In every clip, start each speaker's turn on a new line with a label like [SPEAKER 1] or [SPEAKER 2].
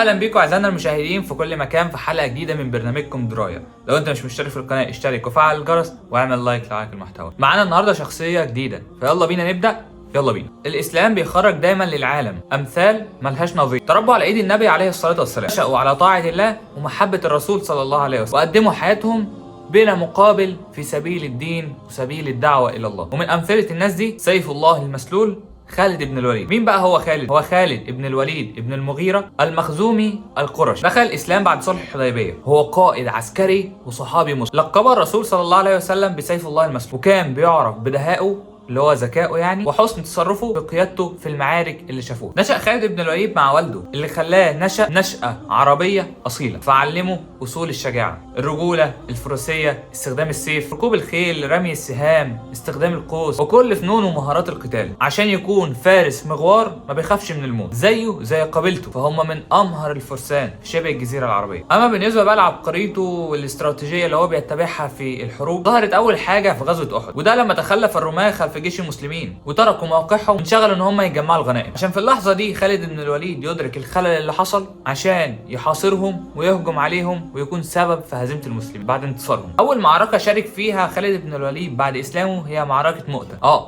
[SPEAKER 1] واهلا بيكم اعزائنا المشاهدين في كل مكان في حلقه جديده من برنامجكم درايه. لو انت مش مشترك في القناه اشترك وفعل الجرس واعمل لايك لو عجبك المحتوى. معانا النهارده شخصيه جديده، فيلا بينا نبدا. يلا بينا. الاسلام بيخرج دايما للعالم امثال ملهاش نظير، تربوا على ايد النبي عليه الصلاه والسلام، نشأوا على طاعه الله ومحبه الرسول صلى الله عليه وسلم، وقدموا حياتهم بلا مقابل في سبيل الدين وسبيل الدعوه الى الله. ومن امثله الناس دي سيف الله المسلول خالد بن الوليد. مين بقى هو خالد؟ هو خالد بن الوليد بن المغيرة المخزومي القرشي. دخل الإسلام بعد صلح الحديبية. هو قائد عسكري وصحابي مسلم. لقبه الرسول صلى الله عليه وسلم بسيف الله المسلول، وكان بيعرف بدهائه اللي هو ذكائه يعني، وحسن تصرفه وقيادته في المعارك اللي شافوها. نشأ خالد بن الوليد مع والده اللي خلاه نشأة عربية أصيلة، فعلمه أصول الشجاعة، الرجولة، الفروسية، استخدام السيف، ركوب الخيل، رمي السهام، استخدام القوس، وكل فنون ومهارات القتال، عشان يكون فارس مغوار ما بيخافش من الموت زيه زي قبيلته. فهم من أمهر الفرسان في شبه الجزيرة العربية. أما بالنسبة بقى لعبقريته والاستراتيجية اللي هو بيتبعها في الحروب، ظهرت أول حاجة في غزوة أحد، وده لما تخلف الرماة خلف جيش المسلمين وتركوا موقعهم وانشغلوا ان هم يجمعوا الغنائم، عشان في اللحظه دي خالد بن الوليد يدرك الخلل اللي حصل عشان يحاصرهم ويهجم عليهم ويكون سبب في هزيمه المسلمين بعد انتصارهم. اول معركه شارك فيها خالد بن الوليد بعد اسلامه هي معركه مؤتة.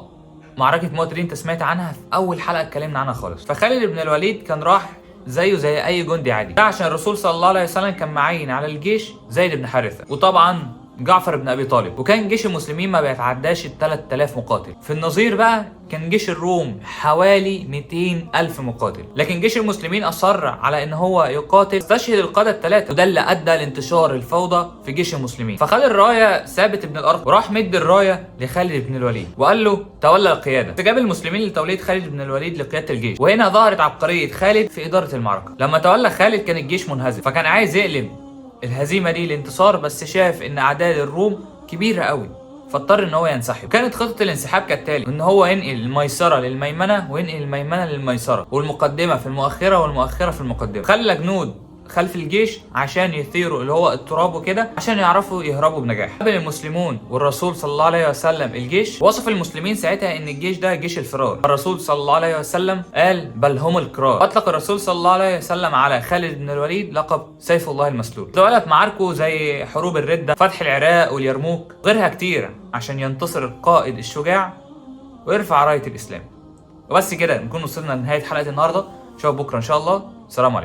[SPEAKER 1] معركه مؤتة دي انت سمعت عنها في اول حلقه اتكلمنا عنها خالص. فخالد بن الوليد كان راح زيه زي اي جندي عادي، ده عشان الرسول صلى الله عليه وسلم كان معين على الجيش زيد بن حارثه، وطبعا جعفر بن ابي طالب، وكان جيش المسلمين ما بيتعداش ال 3000 مقاتل. في النظير بقى كان جيش الروم حوالي 200,000 مقاتل، لكن جيش المسلمين اصر على ان هو يقاتل، استشهد القاده الثلاثه، وده اللي ادى لانتشار الفوضى في جيش المسلمين. فخد الرايه ثابت بن الارقم وراح مد الرايه لخالد بن الوليد وقال له تولى القياده. استجاب المسلمين لتوليه خالد بن الوليد لقياده الجيش، وهنا ظهرت عبقريه خالد في اداره المعركه. لما تولى خالد كان الجيش منهزم، فكان عايز يقلب الهزيمه دي لانتصار، بس شاف ان اعداد الروم كبيره قوي فاضطر ان هو ينسحب. كانت خطه الانسحاب كالتالي: ان هو ينقل الميسره للميمنه وينقل الميمنه للميسره، والمقدمه في المؤخره والمؤخره في المقدمه. خلى جنود خلف الجيش عشان يثيروا اللي هو التراب وكده عشان يعرفوا يهربوا بنجاح. قابل المسلمون والرسول صلى الله عليه وسلم الجيش، وصف المسلمين ساعتها ان الجيش ده جيش الفرار. الرسول صلى الله عليه وسلم قال بل هم الكرار. اطلق الرسول صلى الله عليه وسلم على خالد بن الوليد لقب سيف الله المسلول. تولت معاركه زي حروب الردة، فتح العراق واليرموك وغيرها كتير عشان ينتصر القائد الشجاع ويرفع راية الاسلام. وبس كده نكون وصلنا لنهاية حلقة النهارده. نشوفكم بكره ان شاء الله. السلام عليكم.